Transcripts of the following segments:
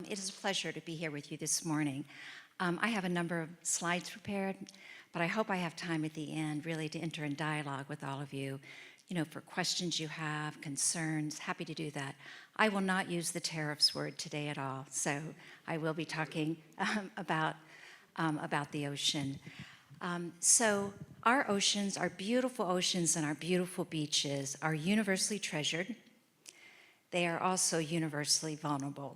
It is a pleasure to be here with you this morning. I have a number of slides prepared, but I hope I have time at the end really to enter in dialogue with all of you, for questions you have, concerns, happy to do that. I will not use the tariffs word today at all, so I will be talking about the ocean. So our oceans, our beautiful oceans and our beautiful beaches are universally treasured. They are also universally vulnerable.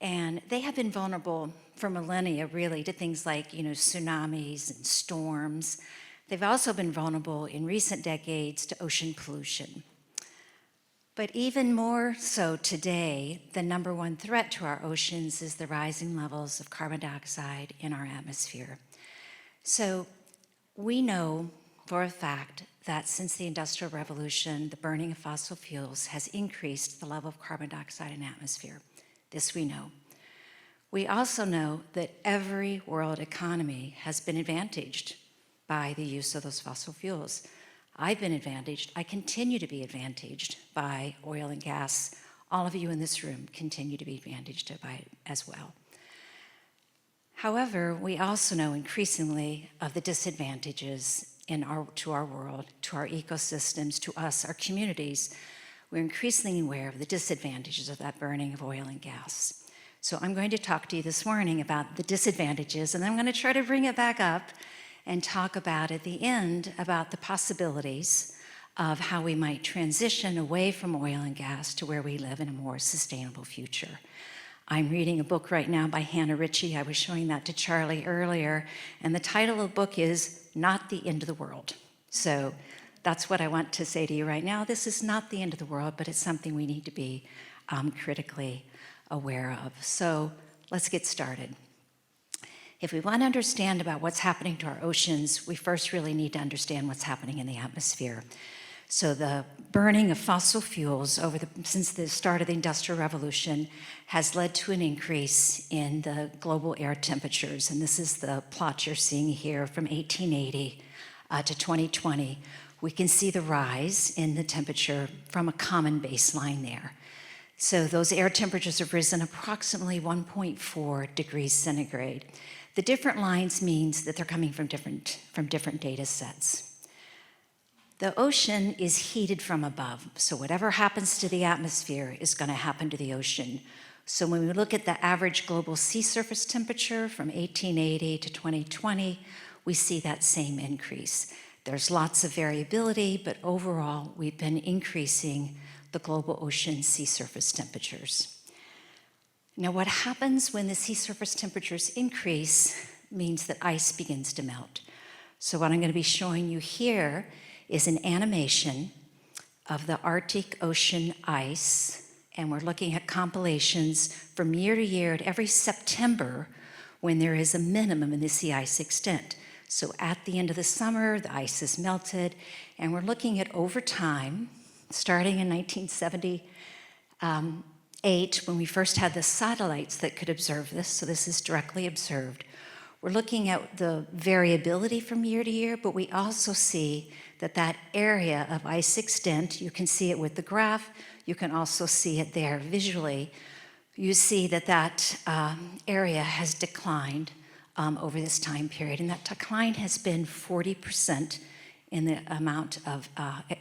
And they have been vulnerable for millennia, really, to things like, tsunamis and storms. They've also been vulnerable in recent decades to ocean pollution. But even more so today, the number one threat to our oceans is the rising levels of carbon dioxide in our atmosphere. So we know for a fact that since the Industrial Revolution, the burning of fossil fuels has increased the level of carbon dioxide in the atmosphere. This we know. We also know that every world economy has been advantaged by the use of those fossil fuels. I've been advantaged. I continue to be advantaged by oil and gas. All of you in this room continue to be advantaged by it as well. However, we also know increasingly of the disadvantages to our world, to our ecosystems, to us, our communities. We're increasingly aware of the disadvantages of that burning of oil and gas. So I'm going to talk to you this morning about the disadvantages, and then I'm going to try to bring it back up and talk about, at the end, about the possibilities of how we might transition away from oil and gas to where we live in a more sustainable future. I'm reading a book right now by Hannah Ritchie. I was showing that to Charlie earlier, and the title of the book is Not the End of the World. So that's what I want to say to you right now. This is not the end of the world, but it's something we need to be critically aware of. So let's get started. If we want to understand about what's happening to our oceans, we first really need to understand what's happening in the atmosphere. So the burning of fossil fuels since the start of the Industrial Revolution has led to an increase in the global air temperatures. And this is the plot you're seeing here from 1880 to 2020. We can see the rise in the temperature from a common baseline there. So those air temperatures have risen approximately 1.4 degrees centigrade. The different lines means that they're coming from different data sets. The ocean is heated from above, so whatever happens to the atmosphere is going to happen to the ocean. So when we look at the average global sea surface temperature from 1880 to 2020, we see that same increase. There's lots of variability, but overall, we've been increasing the global ocean sea surface temperatures. Now, what happens when the sea surface temperatures increase means that ice begins to melt. So what I'm going to be showing you here is an animation of the Arctic Ocean ice, and we're looking at compilations from year to year at every September when there is a minimum in the sea ice extent. So at the end of the summer, the ice is melted, and we're looking at over time, starting in 1978, when we first had the satellites that could observe this, so this is directly observed. We're looking at the variability from year to year, but we also see that area of ice extent, you can see it with the graph, you can also see it there visually. You see that area has declined over this time period, and that decline has been 40% in the amount of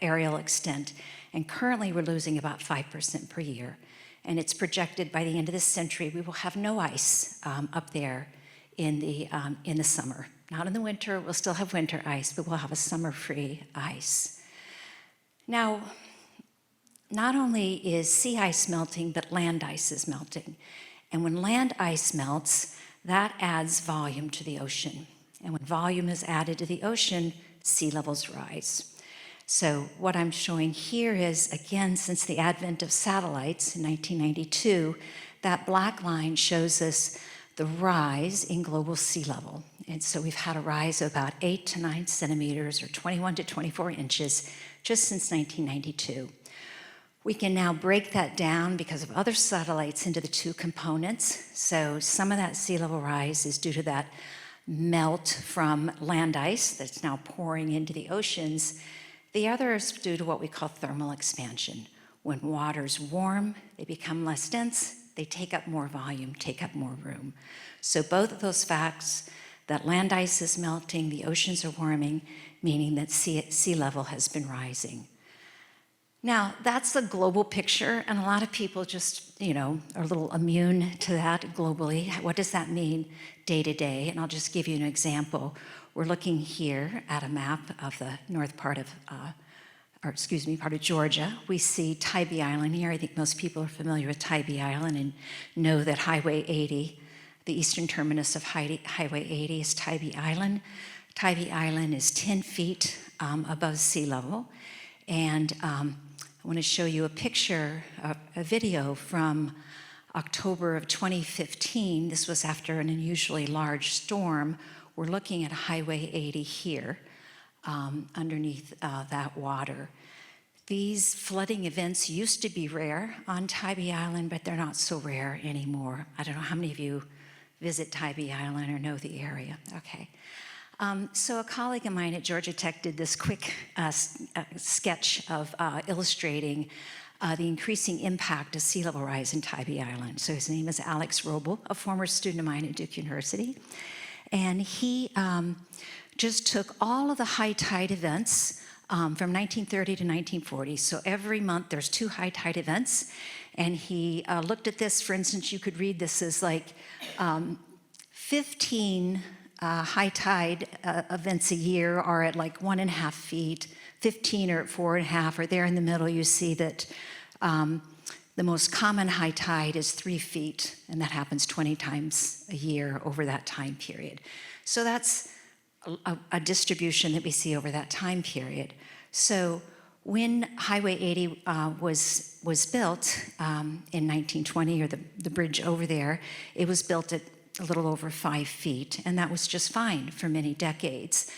aerial extent, and currently we're losing about 5% per year. And it's projected by the end of this century we will have no ice up there in the summer. Not in the winter, we'll still have winter ice, but we'll have a summer-free ice. Now, not only is sea ice melting, but land ice is melting. And when land ice melts, that adds volume to the ocean. And when volume is added to the ocean, sea levels rise. So what I'm showing here is, again, since the advent of satellites in 1992, that black line shows us the rise in global sea level. And so we've had a rise of about 8 to 9 centimeters or 21 to 24 inches just since 1992. We can now break that down because of other satellites into the two components. So some of that sea level rise is due to that melt from land ice that's now pouring into the oceans. The other is due to what we call thermal expansion. When water's warm, they become less dense, They take up more volume, take up more room. So both of those facts, that land ice is melting, the oceans are warming, meaning that sea level has been rising. Now, that's the global picture, and a lot of people just, are a little immune to that globally. What does that mean day to day? And I'll just give you an example. We're looking here at a map of the north part of, part of Georgia. We see Tybee Island here. I think most people are familiar with Tybee Island and know that Highway 80, the eastern terminus of Highway 80 is Tybee Island. Tybee Island is 10 feet above sea level. And I want to show you a picture, a video from October of 2015. This was after an unusually large storm. We're looking at Highway 80 here, underneath that water. These flooding events used to be rare on Tybee Island, but they're not so rare anymore. I don't know how many of you visit Tybee Island or know the area. Okay. So a colleague of mine at Georgia Tech did this quick sketch of illustrating the increasing impact of sea level rise in Tybee Island. So his name is Alex Robel, a former student of mine at Duke University. And he just took all of the high tide events from 1930 to 1940. So every month there's 2 high tide events. And he looked at this, for instance, you could read this as like 15 high tide events a year are at like 1.5 feet, 15 are at 4.5, or there in the middle you see that the most common high tide is 3 feet, and that happens 20 times a year over that time period. So that's a distribution that we see over that time period. So when Highway 80 was built in 1920, or the bridge over there, it was built at a little over 5 feet, and that was just fine for many decades.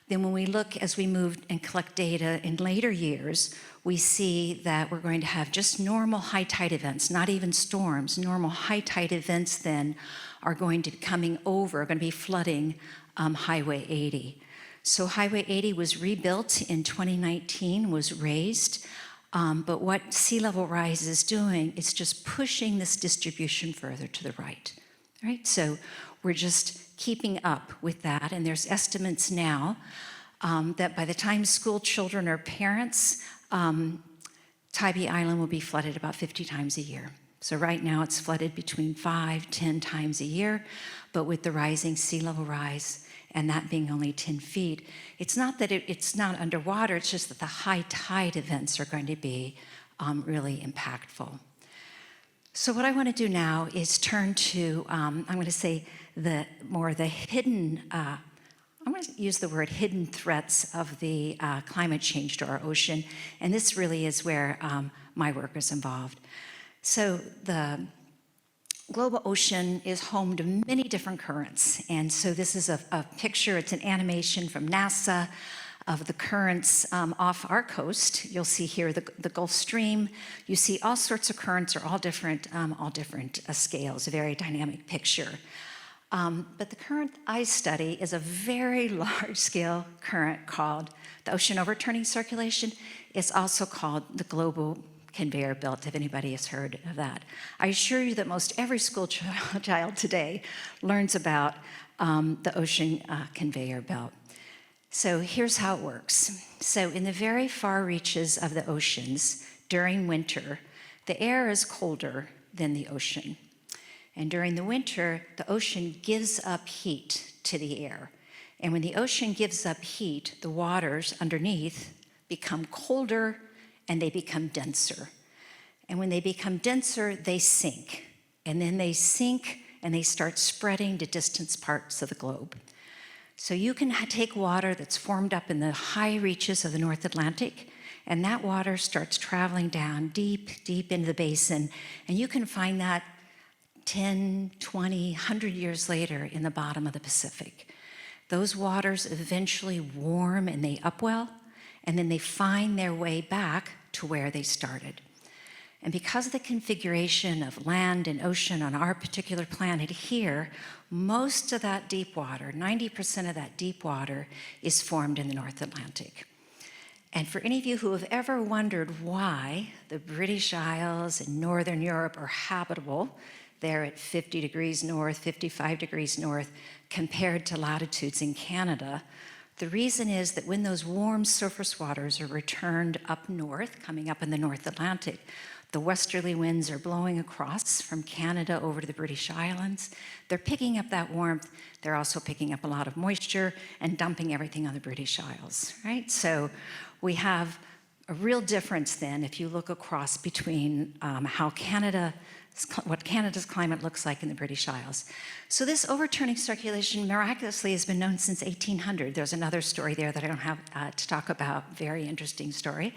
Then when we look as we move and collect data in later years, we see that we're going to have just normal high tide events, not even storms. Normal high tide events then are going to be coming over, going to be flooding Highway 80. So Highway 80 was rebuilt in 2019, was raised, but what sea level rise is doing is just pushing this distribution further to the right. Right? So we're just keeping up with that, and there's estimates now that by the time school children are parents, Tybee Island will be flooded about 50 times a year. So right now it's flooded between 5-10 times a year, but with the rising sea level rise, and that being only 10 feet, it's not that it's not underwater, it's just that the high tide events are going to be really impactful. So what I want to do now is turn to, I'm going to say the hidden, I'm going to use the word hidden threats of the climate change to our ocean, and this really is where my work is involved. So the global ocean is home to many different currents, and so this is a picture, it's an animation from NASA of the currents off our coast. You'll see here the Gulf Stream. You see all sorts of currents are all different scales, a very dynamic picture. But the current I study is a very large-scale current called the ocean overturning circulation. It's also called the global conveyor belt, if anybody has heard of that. I assure you that most every school child today learns about the ocean conveyor belt. So here's how it works. So in the very far reaches of the oceans, during winter, the air is colder than the ocean. And during the winter, the ocean gives up heat to the air. And when the ocean gives up heat, the waters underneath become colder and they become denser. And when they become denser, they sink. And then they sink and they start spreading to distant parts of the globe. So you can take water that's formed up in the high reaches of the North Atlantic, and that water starts traveling down deep, deep into the basin, and you can find that 10, 20, 100 years later in the bottom of the Pacific. Those waters eventually warm and they upwell, and then they find their way back to where they started. And because of the configuration of land and ocean on our particular planet here, most of that deep water, 90% of that deep water, is formed in the North Atlantic. And for any of you who have ever wondered why the British Isles in Northern Europe are habitable, they're at 50 degrees north, 55 degrees north, compared to latitudes in Canada, the reason is that when those warm surface waters are returned up north, coming up in the North Atlantic, the westerly winds are blowing across from Canada over to the British Islands. They're picking up that warmth. They're also picking up a lot of moisture and dumping everything on the British Isles, right? So we have a real difference then if you look across between what Canada's climate looks like in the British Isles. So this overturning circulation miraculously has been known since 1800. There's another story there that I don't have to talk about, very interesting story.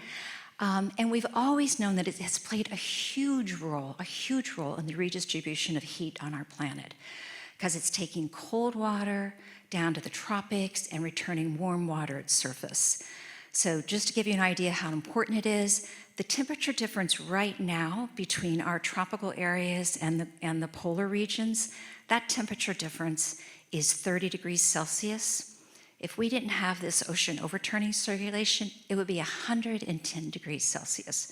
And we've always known that it has played a huge role in the redistribution of heat on our planet, because it's taking cold water down to the tropics and returning warm water at surface. So just to give you an idea how important it is, the temperature difference right now between our tropical areas and the polar regions, that temperature difference is 30 degrees Celsius. If we didn't have this ocean overturning circulation, it would be 110 degrees Celsius.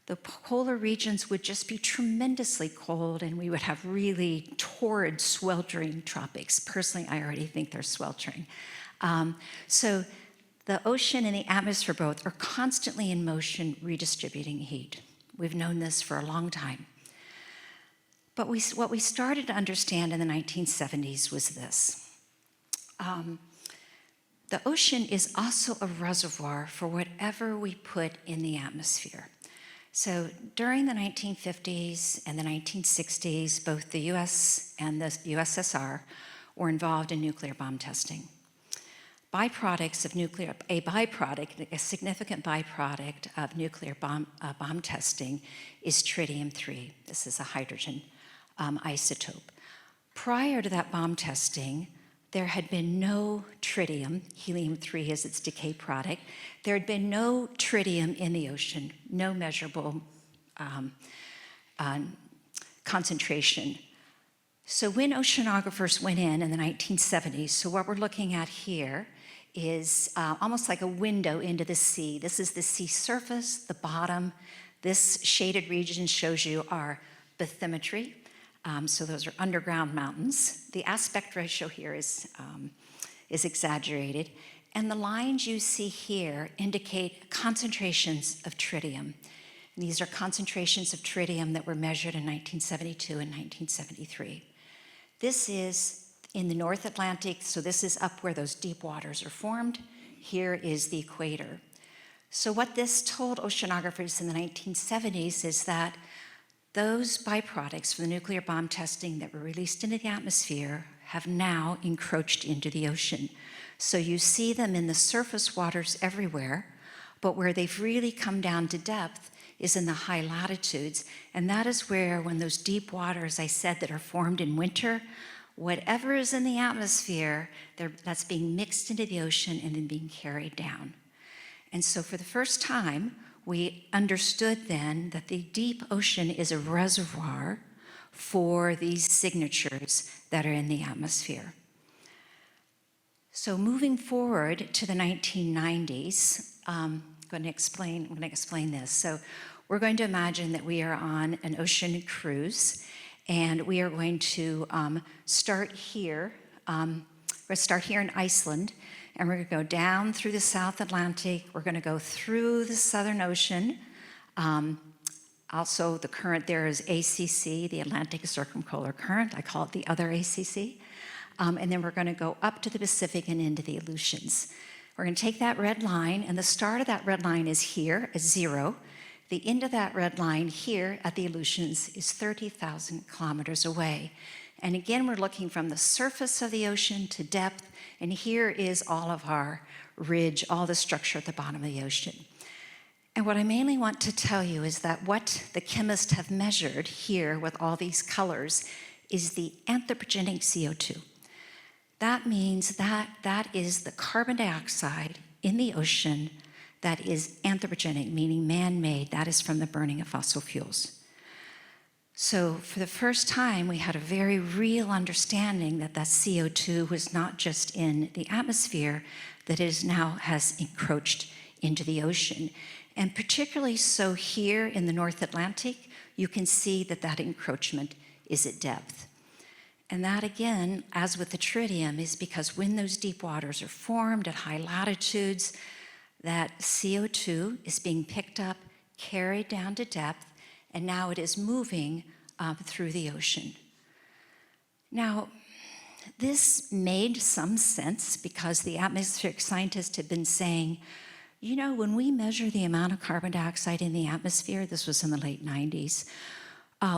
The polar regions would just be tremendously cold, and we would have really torrid, sweltering tropics. Personally, I already think they're sweltering. So the ocean and the atmosphere both are constantly in motion, redistributing heat. We've known this for a long time. But what we started to understand in the 1970s was this. The ocean is also a reservoir for whatever we put in the atmosphere. So during the 1950s and the 1960s, both the US and the USSR were involved in nuclear bomb testing. A significant byproduct of nuclear bomb testing is tritium-3. This is a hydrogen isotope. Prior to that bomb testing, there had been no tritium, helium-3 is its decay product. There had been no tritium in the ocean, no measurable concentration. So when oceanographers went in the 1970s, so what we're looking at here is almost like a window into the sea. This is the sea surface, the bottom. This shaded region shows you our bathymetry. So those are underground mountains. The aspect ratio here is exaggerated. And the lines you see here indicate concentrations of tritium. And these are concentrations of tritium that were measured in 1972 and 1973. This is in the North Atlantic, so this is up where those deep waters are formed. Here is the equator. So what this told oceanographers in the 1970s is that those byproducts from the nuclear bomb testing that were released into the atmosphere have now encroached into the ocean. So you see them in the surface waters everywhere, but where they've really come down to depth is in the high latitudes. And that is where, when those deep waters, I said, that are formed in winter, whatever is in the atmosphere, that's being mixed into the ocean and then being carried down. And so for the first time, we understood then that the deep ocean is a reservoir for these signatures that are in the atmosphere. So moving forward to the 1990s, I'm going to explain this. So we're going to imagine that we are on an ocean cruise, and we are going to start here. We're going to start here in Iceland, and we're going to go down through the South Atlantic. We're going to go through the Southern Ocean. Also, the current there is ACC, the Atlantic Circumpolar Current. I call it the other ACC. And then we're going to go up to the Pacific and into the Aleutians. We're going to take that red line, and the start of that red line is here at 0. The end of that red line here at the Aleutians is 30,000 kilometers away. And again, we're looking from the surface of the ocean to depth, and here is all of our ridge, all the structure at the bottom of the ocean. And what I mainly want to tell you is that what the chemists have measured here with all these colors is the anthropogenic CO2. That means that is the carbon dioxide in the ocean that is anthropogenic, meaning man-made. That is from the burning of fossil fuels. So for the first time, we had a very real understanding that that CO2 was not just in the atmosphere, that it now has encroached into the ocean. And particularly so here in the North Atlantic, you can see that that encroachment is at depth. And that, again, as with the tritium, is because when those deep waters are formed at high latitudes, that CO2 is being picked up, carried down to depth, and now it is moving through the ocean. Now, this made some sense because the atmospheric scientists had been saying, you know, when we measure the amount of carbon dioxide in the atmosphere, this was in the late 90s,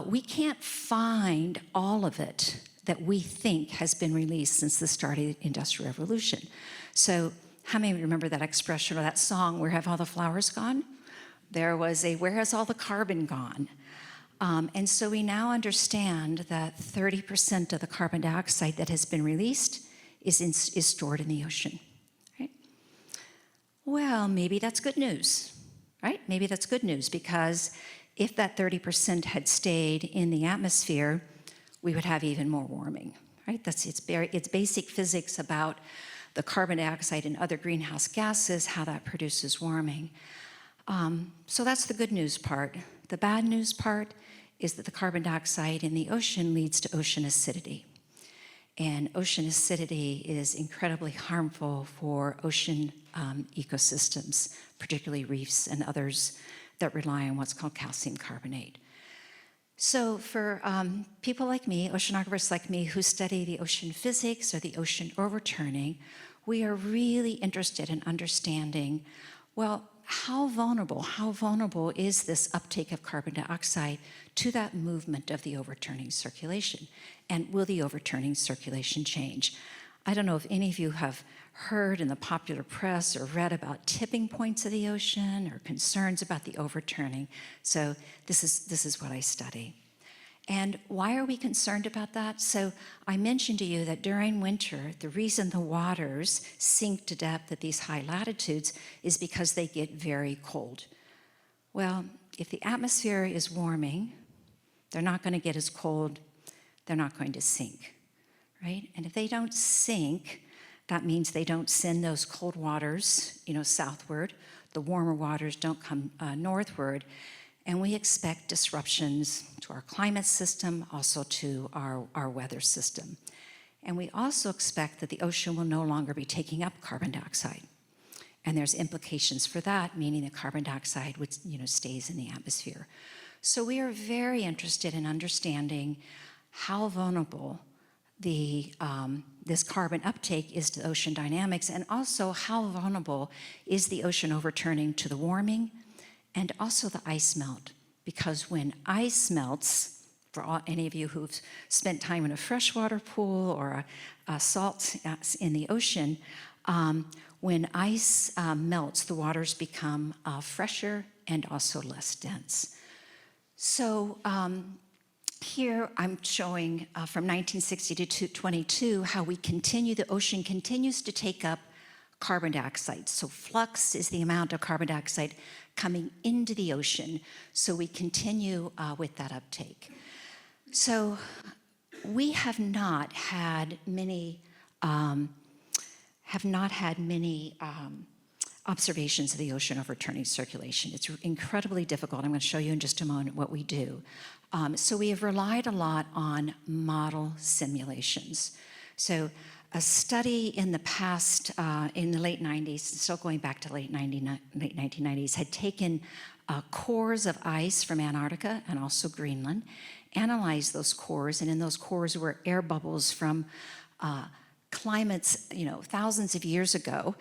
we can't find all of it that we think has been released since the start of the Industrial Revolution. So how many remember that expression or that song, "Where Have All the Flowers Gone?" There was a, "Where has all the carbon gone?" And so we now understand that 30% of the carbon dioxide that has been released is stored in the ocean. Right? Well, maybe that's good news, right? Maybe that's good news, because if that 30% had stayed in the atmosphere, we would have even more warming, right? It's basic physics about the carbon dioxide and other greenhouse gases, how that produces warming. So that's the good news part. The bad news part is that the carbon dioxide in the ocean leads to ocean acidity. And ocean acidity is incredibly harmful for ocean ecosystems, particularly reefs and others that rely on what's called calcium carbonate. So for people like me, oceanographers like me, who study the ocean physics or the ocean overturning, we are really interested in understanding, well, how vulnerable is this uptake of carbon dioxide to that movement of the overturning circulation? And will the overturning circulation change? I don't know if any of you have heard in the popular press or read about tipping points of the ocean or concerns about the overturning. So this is what I study. And why are we concerned about that? So I mentioned to you that during winter, the reason the waters sink to depth at these high latitudes is because they get very cold. Well, if the atmosphere is warming, they're not going to get as cold, they're not going to sink, right? And if they don't sink, that means they don't send those cold waters, southward. The warmer waters don't come northward. And we expect disruptions to our climate system, also to our weather system. And we also expect that the ocean will no longer be taking up carbon dioxide. And there's implications for that, meaning that carbon dioxide stays in the atmosphere. So we are very interested in understanding how vulnerable this carbon uptake is to ocean dynamics, and also how vulnerable is the ocean overturning to the warming and also the ice melt. Because when ice melts, for any of you who've spent time in a freshwater pool or a salt in the ocean, when ice melts, the waters become fresher and also less dense. So here I'm showing from 1960 to 2022 how the ocean continues to take up carbon dioxide. So flux is the amount of carbon dioxide coming into the ocean. So we continue with that uptake. So we have not had many observations of the ocean overturning circulation. It's incredibly difficult. I'm going to show you in just a moment what we do. So we have relied a lot on model simulations. So a study in the past, in the late 90s, still going back to late 1990s, had taken cores of ice from Antarctica and also Greenland, analyzed those cores, and in those cores were air bubbles from climates, thousands of years ago.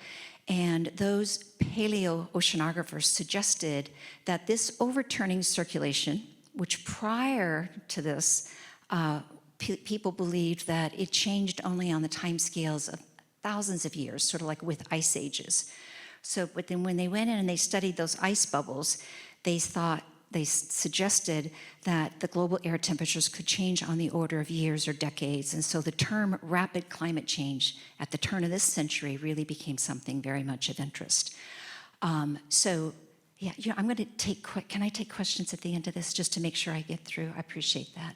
And those paleoceanographers suggested that this overturning circulation, which prior to this, people believed that it changed only on the timescales of thousands of years, sort of like with ice ages. But then when they went in and they studied those ice bubbles, they suggested that the global air temperatures could change on the order of years or decades. And so the term rapid climate change at the turn of this century really became something very much of interest. I'm going to can I take questions at the end of this just to make sure I get through? I appreciate that.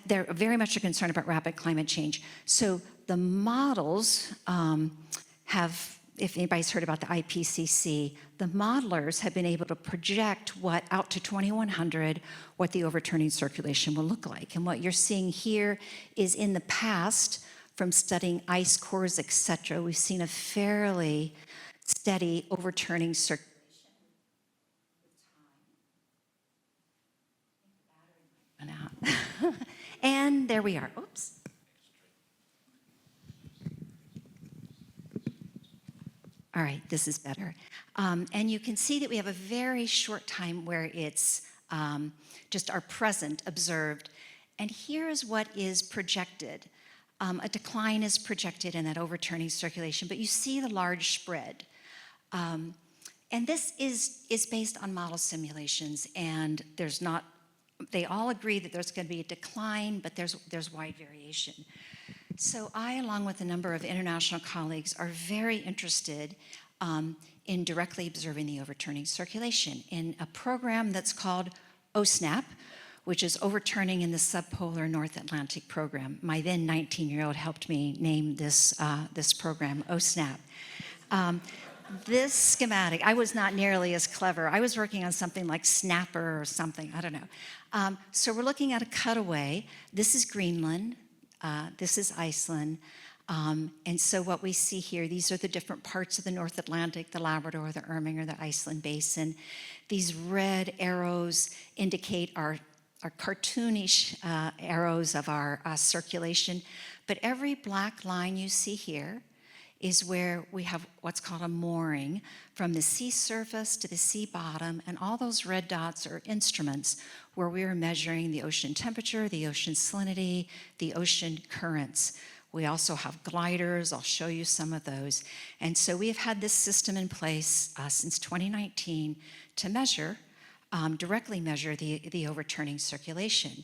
They're very much concerned about rapid climate change. So the models if anybody's heard about the IPCC, the modelers have been able to project what out to 2100, what the overturning circulation will look like. And what you're seeing here is in the past, from studying ice cores, et cetera, we've seen a fairly steady overturning circulation. And there we are. Oops. All right, this is better. And you can see that we have a very short time where it's just our present observed. And here is what is projected. A decline is projected in that overturning circulation, but you see the large spread. And this is based on model simulations, and they all agree that there's going to be a decline, but there's wide variation. So I, along with a number of international colleagues, are very interested in directly observing the overturning circulation in a program that's called OSNAP, which is Overturning in the Subpolar North Atlantic Program. My then 19-year-old helped me name this program, OSNAP. This schematic, I was not nearly as clever. I was working on something like Snapper or something, I don't know. So we're looking at a cutaway. This is Greenland. This is Iceland. And so what we see here, these are the different parts of the North Atlantic, the Labrador, the Erminger, the Iceland Basin. These red arrows indicate our cartoonish arrows of our circulation. But every black line you see here is where we have what's called a mooring from the sea surface to the sea bottom, and all those red dots are instruments where we are measuring the ocean temperature, the ocean salinity, the ocean currents. We also have gliders. I'll show you some of those. And so we have had this system in place since 2019 to directly measure the overturning circulation.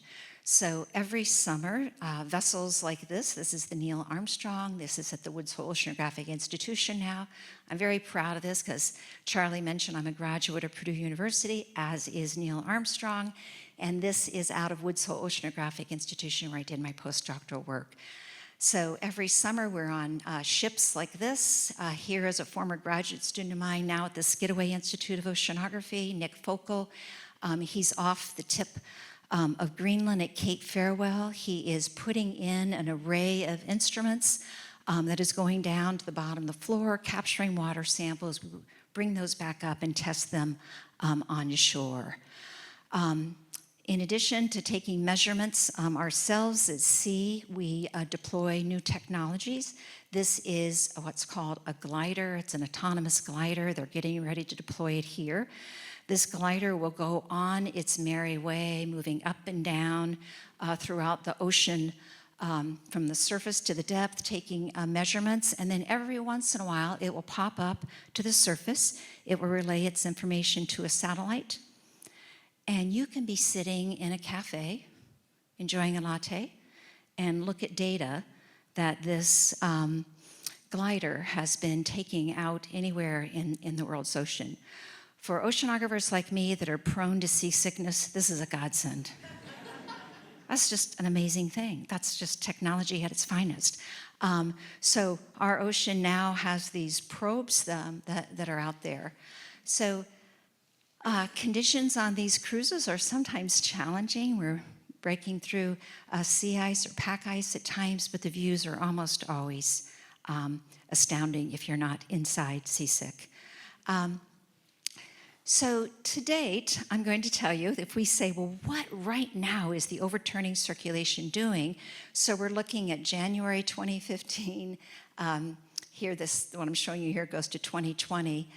So every summer, vessels like this is the Neil Armstrong. This is at the Woods Hole Oceanographic Institution now. I'm very proud of this because Charlie mentioned I'm a graduate of Purdue University, as is Neil Armstrong. And this is out of Woods Hole Oceanographic Institution where I did my postdoctoral work. So every summer we're on ships like this. Here is a former graduate student of mine now at the Skidaway Institute of Oceanography, Nick Focal. He's off the tip of Greenland at Cape Farewell. He is putting in an array of instruments that is going down to the bottom of the floor, capturing water samples. We bring those back up and test them on shore. In addition to taking measurements ourselves at sea, we deploy new technologies. This is what's called a glider. It's an autonomous glider. They're getting ready to deploy it here. This glider will go on its merry way, moving up and down throughout the ocean from the surface to the depth, taking measurements, and then every once in a while it will pop up to the surface. It will relay its information to a satellite. And you can be sitting in a cafe, enjoying a latte, and look at data that this glider has been taking out anywhere in the world's ocean. For oceanographers like me that are prone to seasickness, this is a godsend. That's just an amazing thing. That's just technology at its finest. So our ocean now has these probes that are out there. So conditions on these cruises are sometimes challenging. We're breaking through sea ice or pack ice at times, but the views are almost always astounding if you're not inside seasick. So to date, I'm going to tell you, if we say, well, what right now is the overturning circulation doing? So we're looking at January 2015. Here, what I'm showing you here goes to 2020.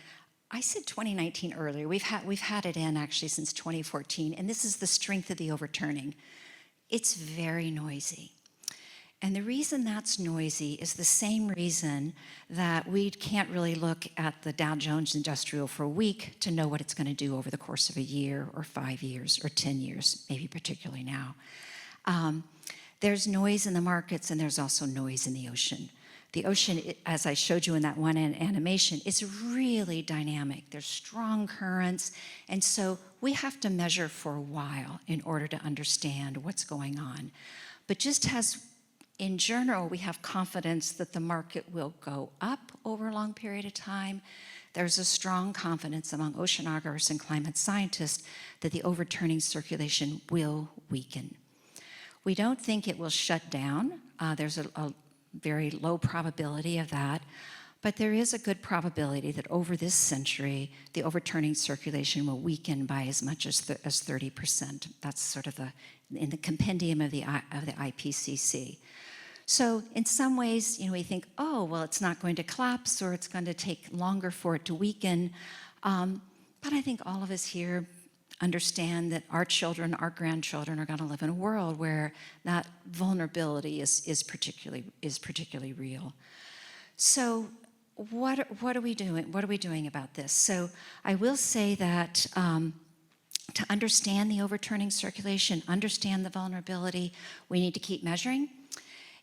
I said 2019 earlier. We've had it in actually since 2014, and this is the strength of the overturning. It's very noisy. And the reason that's noisy is the same reason that we can't really look at the Dow Jones Industrial for a week to know what it's going to do over the course of a year or 5 years or 10 years, maybe particularly now. There's noise in the markets, and there's also noise in the ocean. The ocean, as I showed you in that one animation, is really dynamic. There's strong currents, and so we have to measure for a while in order to understand what's going on. But just as in general, we have confidence that the market will go up over a long period of time. There's a strong confidence among oceanographers and climate scientists that the overturning circulation will weaken. We don't think it will shut down. There's a very low probability of that, but there is a good probability that over this century, the overturning circulation will weaken by as much as 30%. That's sort of in the compendium of the IPCC. So in some ways, we think, oh, well, it's not going to collapse or it's going to take longer for it to weaken. But I think all of us here understand that our children, our grandchildren are going to live in a world where that vulnerability is particularly real. So what are we doing? What are we doing about this? So I will say that to understand the overturning circulation, understand the vulnerability, we need to keep measuring.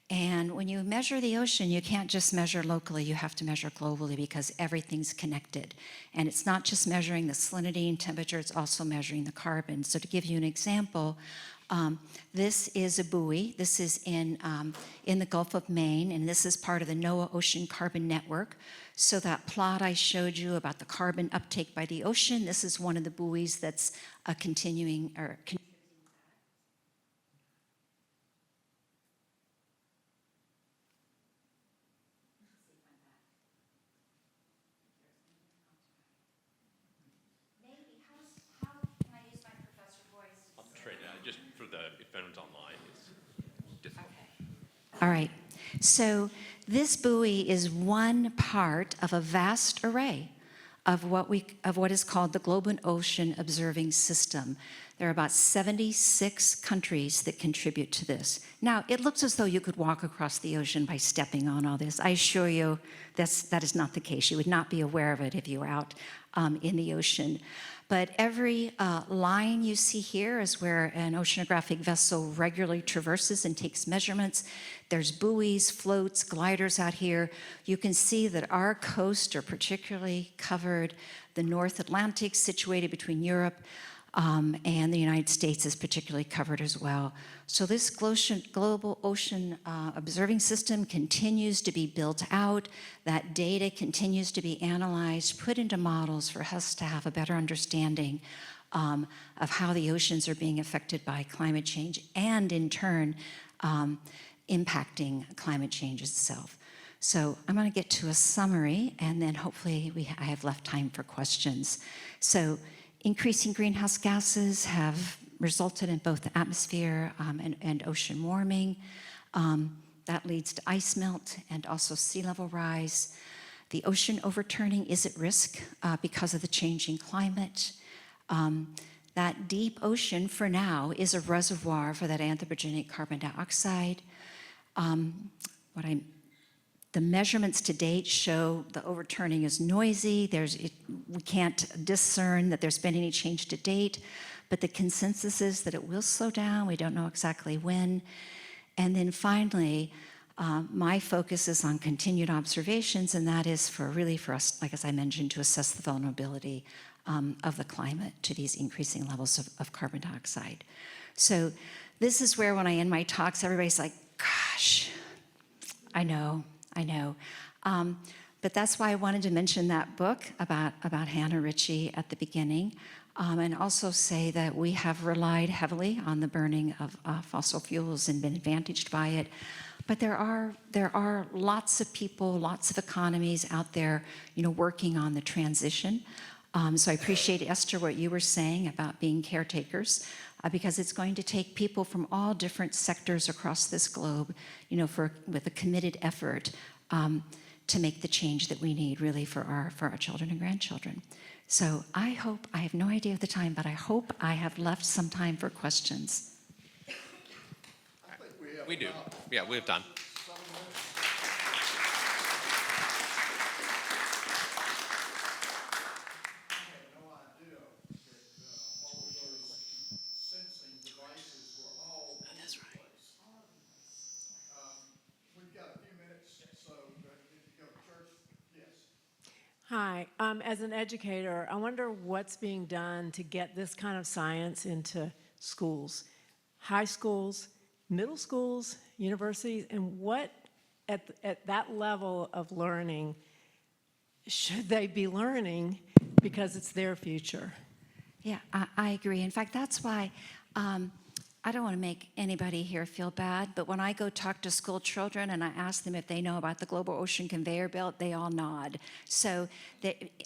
And when you measure the ocean, you can't just measure locally, you have to measure globally because everything's connected. And it's not just measuring the salinity and temperature, it's also measuring the carbon. So to give you an example, this is a buoy. This is in the Gulf of Maine, and this is part of the NOAA Ocean Carbon Network. So that plot I showed you about the carbon uptake by the ocean, this is one of the buoys that's continuing. Just for if anyone's online. All right. So this buoy is one part of a vast array of what is called the Global Ocean Observing System. There are about 76 countries that contribute to this. Now, it looks as though you could walk across the ocean by stepping on all this. I assure you that is not the case. You would not be aware of it if you were out in the ocean. But every line you see here is where an oceanographic vessel regularly traverses and takes measurements. There's buoys, floats, gliders out here. You can see that our coasts are particularly covered. The North Atlantic, situated between Europe and the United States, is particularly covered as well. So this global ocean observing system continues to be built out. That data continues to be analyzed, put into models for us to have a better understanding of how the oceans are being affected by climate change and in turn impacting climate change itself. So I'm going to get to a summary and then hopefully I have left time for questions. So increasing greenhouse gases have resulted in both the atmosphere and ocean warming. That leads to ice melt and also sea level rise. The ocean overturning is at risk because of the changing climate. That deep ocean, for now, is a reservoir for that anthropogenic carbon dioxide. The measurements to date show the overturning is noisy. We can't discern that there's been any change to date, but the consensus is that it will slow down. We don't know exactly when. And then finally, my focus is on continued observations, and that is for us, like as I mentioned, to assess the vulnerability of the climate to these increasing levels of carbon dioxide. So this is where when I end my talks, everybody's like, gosh, I know. But that's why I wanted to mention that book about Hannah Ritchie at the beginning, and also say that we have relied heavily on the burning of fossil fuels and been advantaged by it. But there are lots of people, lots of economies out there, working on the transition. So I appreciate, Esther, what you were saying about being caretakers, because it's going to take people from all different sectors across this globe, with a committed effort to make the change that we need really for our children and grandchildren. So I have no idea of the time, but I hope I have left some time for questions. I think we do. Yeah, we have time. Hi, as an educator, I wonder what's being done to get this kind of science into schools, high schools, middle schools, universities, and what at that level of learning should they be learning because it's their future? Yeah, I agree. In fact, that's why I don't want to make anybody here feel bad, but when I go talk to school children and I ask them if they know about the global ocean conveyor belt, they all nod. So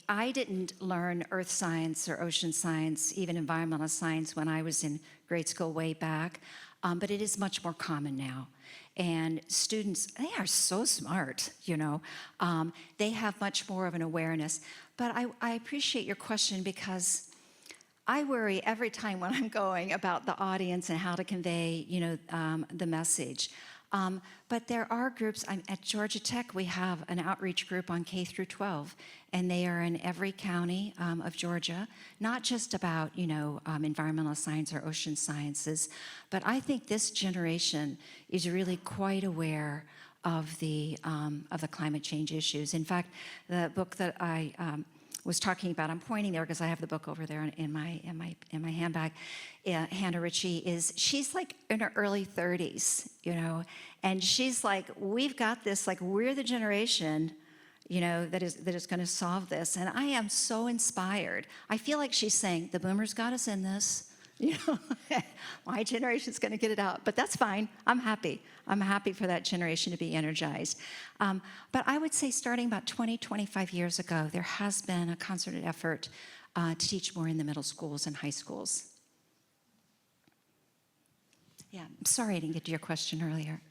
I didn't learn earth science or ocean science, even environmental science, when I was in grade school way back, but it is much more common now. And students, they are so smart, you know. They have much more of an awareness. But I appreciate your question because I worry every time when I'm going about the audience and how to convey, you know, the message. But there are groups. At Georgia Tech, we have an outreach group on K through 12, and they are in every county of Georgia, not just about, you know, environmental science or ocean sciences, but I think this generation is really quite aware of the climate change issues. In fact, the book that I was talking about, I'm pointing there because I have the book over there in my handbag. Hannah Ritchie she's like in her early 30s, you know, and she's like, we've got this, like we're the generation, you know, that is going to solve this, and I am so inspired. I feel like she's saying the boomers got us in this. You know, my generation's going to get it out, but that's fine. I'm happy. I'm happy for that generation to be energized. But I would say starting about 20, 25 years ago, there has been a concerted effort to teach more in the middle schools and high schools. Yeah, I'm sorry I didn't get to your question earlier.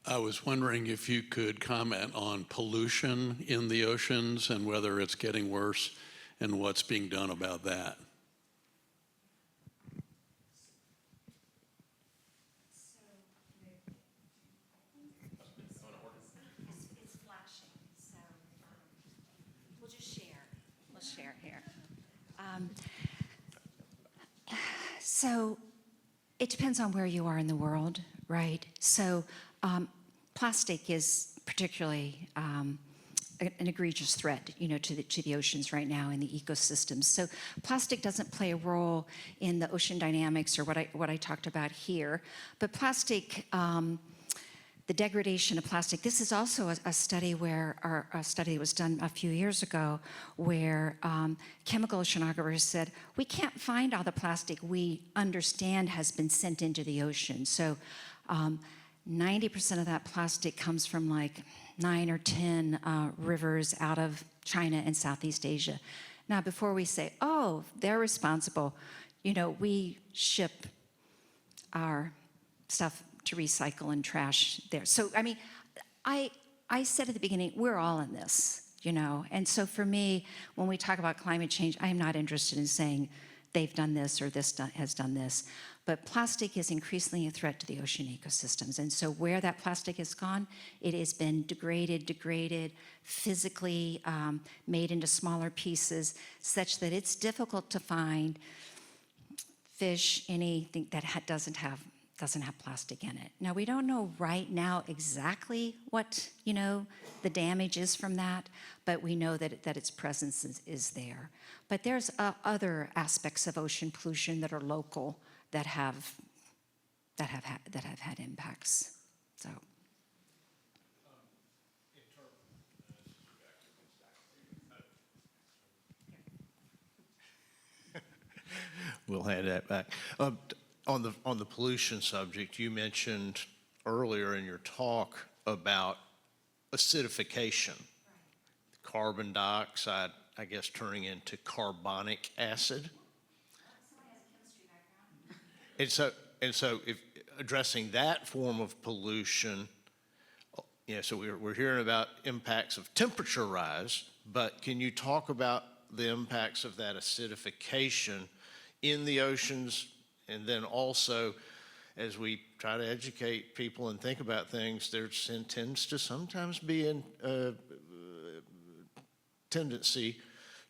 I was wondering if you could comment on pollution in the oceans and whether it's getting worse and what's being done about that. It's flashing, so we'll just share. We'll share here. So it depends on where you are in the world, right? So plastic is particularly an egregious threat, you know, to the oceans right now and the ecosystems. So plastic doesn't play a role in the ocean dynamics or what I talked about here, but plastic. The degradation of plastic. This is also a study a study that was done a few years ago where chemical oceanographers said, we can't find all the plastic we understand has been sent into the ocean. So 90% of that plastic comes from like 9 or 10 rivers out of China and Southeast Asia. Now, before we say, oh, they're responsible, you know, we ship our stuff to recycle and trash there. So, I mean, I said at the beginning, we're all in this, you know. And so for me, when we talk about climate change, I am not interested in saying they've done this or this has done this. But plastic is increasingly a threat to the ocean ecosystems. And so where that plastic has gone, it has been degraded, physically made into smaller pieces, such that it's difficult to find fish, anything that doesn't have plastic in it. Now, we don't know right now exactly what, you know, the damage is from that, but we know that its presence is there. But there's other aspects of ocean pollution that are local that have had impacts. So. We'll hand that back. On the pollution subject, you mentioned earlier in your talk about acidification, carbon dioxide, I guess, turning into carbonic acid. And so, if addressing that form of pollution, you know, so we're hearing about impacts of temperature rise, but can you talk about the impacts of that acidification in the oceans? And then also, as we try to educate people and think about things, there tends to sometimes be a tendency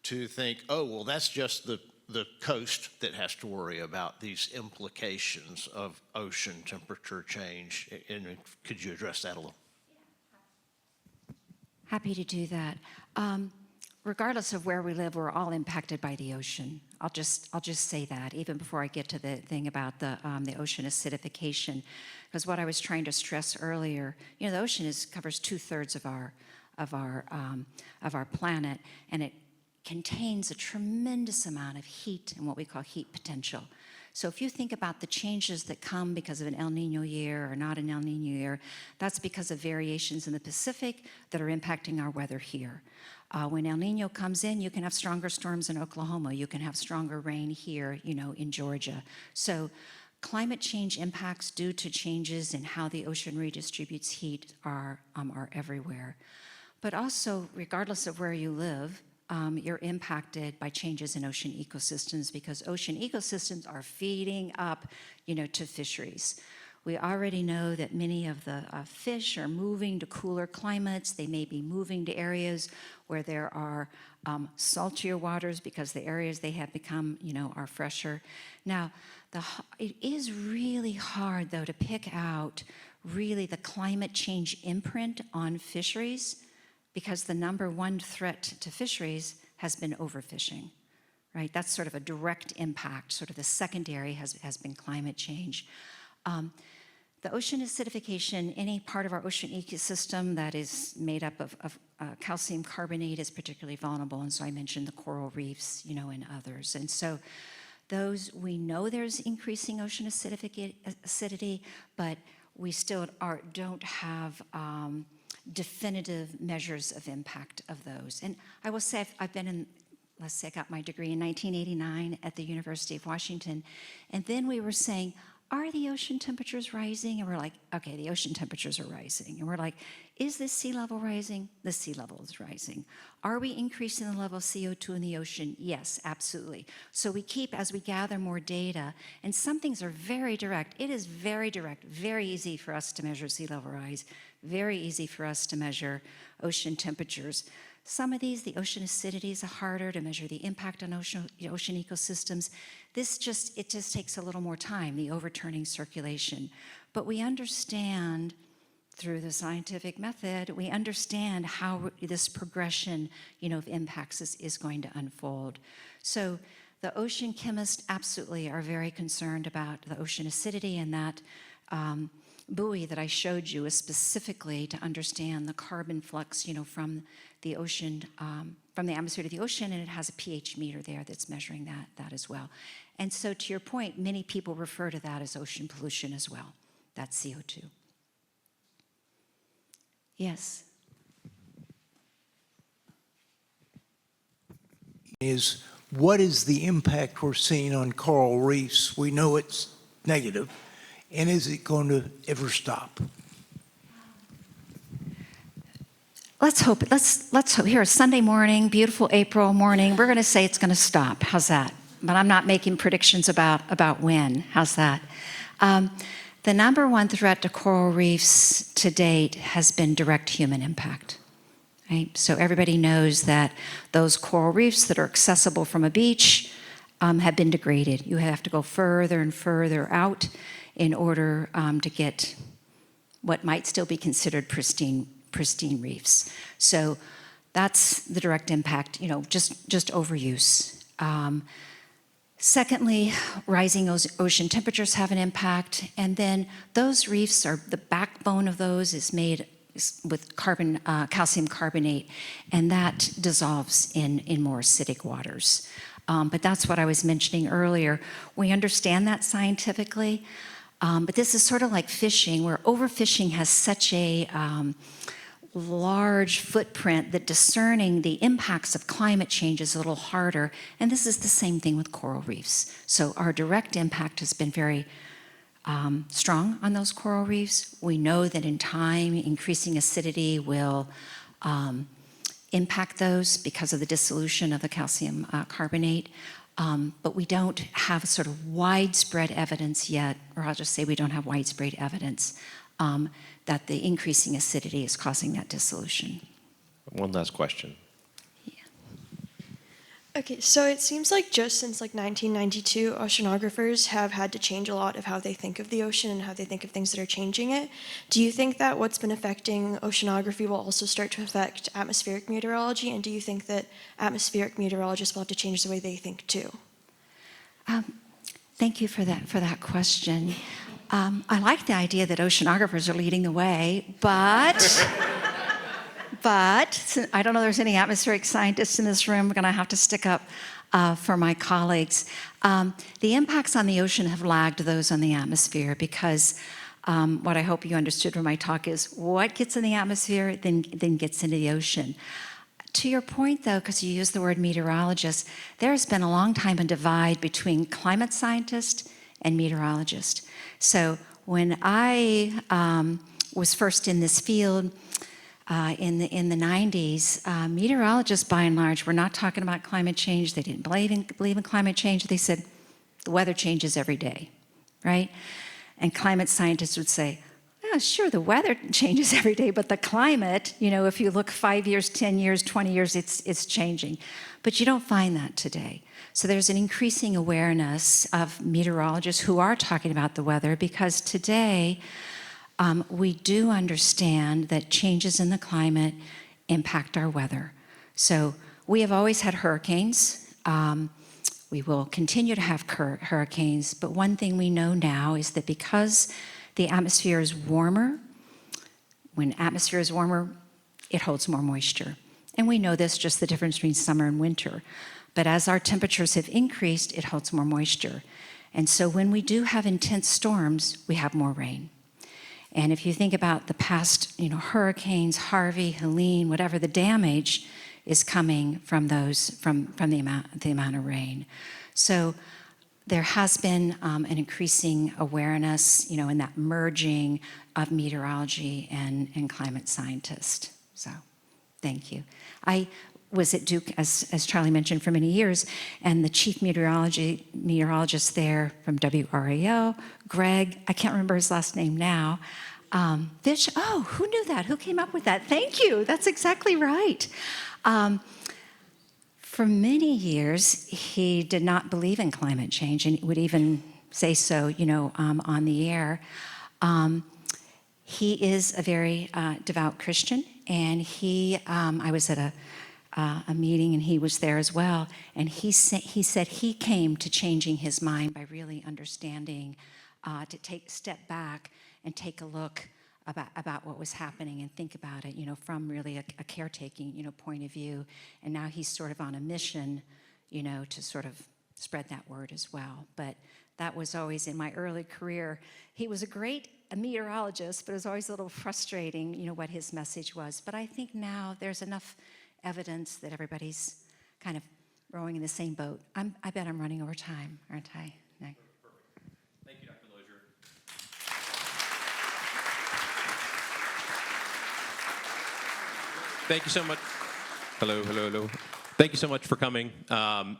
to think, oh, well, that's just the coast that has to worry about these implications of ocean temperature change. And could you address that a little? Happy to do that. Regardless of where we live, we're all impacted by the ocean. I'll just say that even before I get to the thing about the ocean acidification, because what I was trying to stress earlier, you know, the ocean covers 2/3 of our planet, and it contains a tremendous amount of heat and what we call heat potential. So if you think about the changes that come because of an El Nino year or not an El Nino year, that's because of variations in the Pacific that are impacting our weather here. When El Nino comes in, you can have stronger storms in Oklahoma. You can have stronger rain here, you know, in Georgia. So climate change impacts due to changes in how the ocean redistributes heat are everywhere. But also, regardless of where you live, you're impacted by changes in ocean ecosystems, because ocean ecosystems are feeding up, you know, to fisheries. We already know that many of the fish are moving to cooler climates. They may be moving to areas where there are saltier waters because the areas they have become, you know, are fresher. Now, it is really hard, though, to pick out really the climate change imprint on fisheries, because the number one threat to fisheries has been overfishing, right? That's sort of a direct impact. Sort of the secondary has been climate change. The ocean acidification, any part of our ocean ecosystem that is made up of calcium carbonate is particularly vulnerable, and so I mentioned the coral reefs, you know, and others. And so those, we know there's increasing ocean acidity, but we still don't have definitive measures of impact of those. And I will say I've been in, let's say I got my degree in 1989 at the University of Washington, and then we were saying, are the ocean temperatures rising? And we're like, okay, the ocean temperatures are rising. And we're like, is the sea level rising? The sea level is rising. Are we increasing the level of CO2 in the ocean? Yes, absolutely. So we keep, as we gather more data, and some things are very direct. It is very direct, very easy for us to measure sea level rise, very easy for us to measure ocean temperatures. Some of these, the ocean acidities, are harder to measure the impact on ocean ecosystems. It just takes a little more time, the overturning circulation. But we understand through the scientific method, we understand how this progression, you know, of impacts is going to unfold. So the ocean chemists absolutely are very concerned about the ocean acidity, and that buoy that I showed you is specifically to understand the carbon flux, you know, from the ocean, from the atmosphere to the ocean, and it has a pH meter there that's measuring that as well. And so to your point, many people refer to that as ocean pollution as well, that's CO2. Yes? What is the impact we're seeing on coral reefs? We know it's negative, and is it going to ever stop? Let's hope. Let's hope. Here, Sunday morning, beautiful April morning. We're going to say it's going to stop. How's that? But I'm not making predictions about when. How's that? The number one threat to coral reefs to date has been direct human impact. Right? So everybody knows that those coral reefs that are accessible from a beach have been degraded. You have to go further and further out in order to get what might still be considered pristine reefs. So that's the direct impact, you know, just overuse. Secondly, rising ocean temperatures have an impact, and then those reefs are, the backbone of those is made with calcium carbonate, and that dissolves in more acidic waters. But that's what I was mentioning earlier. We understand that scientifically, but this is sort of like fishing, where overfishing has such a large footprint that discerning the impacts of climate change is a little harder, and this is the same thing with coral reefs. So our direct impact has been very strong on those coral reefs. We know that in time, increasing acidity will impact those because of the dissolution of the calcium carbonate, but we don't have sort of widespread evidence yet, or I'll just say we don't have widespread evidence that the increasing acidity is causing that dissolution. One last question. Okay, so it seems like just since like 1992, oceanographers have had to change a lot of how they think of the ocean and how they think of things that are changing it. Do you think that what's been affecting oceanography will also start to affect atmospheric meteorology? And do you think that atmospheric meteorologists will have to change the way they think too? Thank you for that question. I like the idea that oceanographers are leading the way, but I don't know if there's any atmospheric scientists in this room. We're going to have to stick up for my colleagues. The impacts on the ocean have lagged those on the atmosphere because what I hope you understood from my talk is what gets in the atmosphere then gets into the ocean. To your point, though, because you used the word meteorologist, there's been a long time a divide between climate scientists and meteorologists. So when I was first in this field in the 90s, meteorologists, by and large, were not talking about climate change. They didn't believe in climate change. They said the weather changes every day, right? And climate scientists would say, yeah, sure, the weather changes every day, but the climate, if you look 5 years, 10 years, 20 years, it's changing. But you don't find that today. So there's an increasing awareness of meteorologists who are talking about the weather because today we do understand that changes in the climate impact our weather. So we have always had hurricanes. We will continue to have hurricanes, but one thing we know now is that because the atmosphere is warmer, when atmosphere is warmer, it holds more moisture. And we know this, just the difference between summer and winter. But as our temperatures have increased, it holds more moisture. And so when we do have intense storms, we have more rain. And if you think about the past, hurricanes, Harvey, Helene, whatever, the damage is coming from those, from the amount of rain. So there has been an increasing awareness, in that merging of meteorology and climate scientists. So, thank you. I was at Duke, as Charlie mentioned, for many years, and the chief meteorologist there from WRAL, Greg, I can't remember his last name now, Fish, oh, who knew that? Who came up with that? Thank you, that's exactly right. For many years, he did not believe in climate change and would even say so, on the air. He is a very devout Christian, and I was at a meeting, and he was there as well, and he said he came to changing his mind by really understanding, to step back and take a look about what was happening and think about it, from really a caretaking, point of view. And now he's sort of on a mission, to sort of spread that word as well. But that was always in my early career. He was a meteorologist, but it was always a little frustrating, what his message was. But I think now there's enough evidence that everybody's kind of rowing in the same boat. I bet I'm running over time, aren't I? No. Thank you, Dr. Lozier. Thank you so much. Hello. Thank you so much for coming.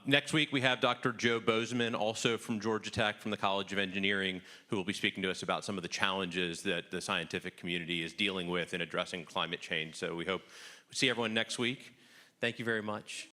Next week, we have Dr. Joe Bozeman, also from Georgia Tech, from the College of Engineering, who will be speaking to us about some of the challenges that the scientific community is dealing with in addressing climate change. So we hope to see everyone next week. Thank you very much.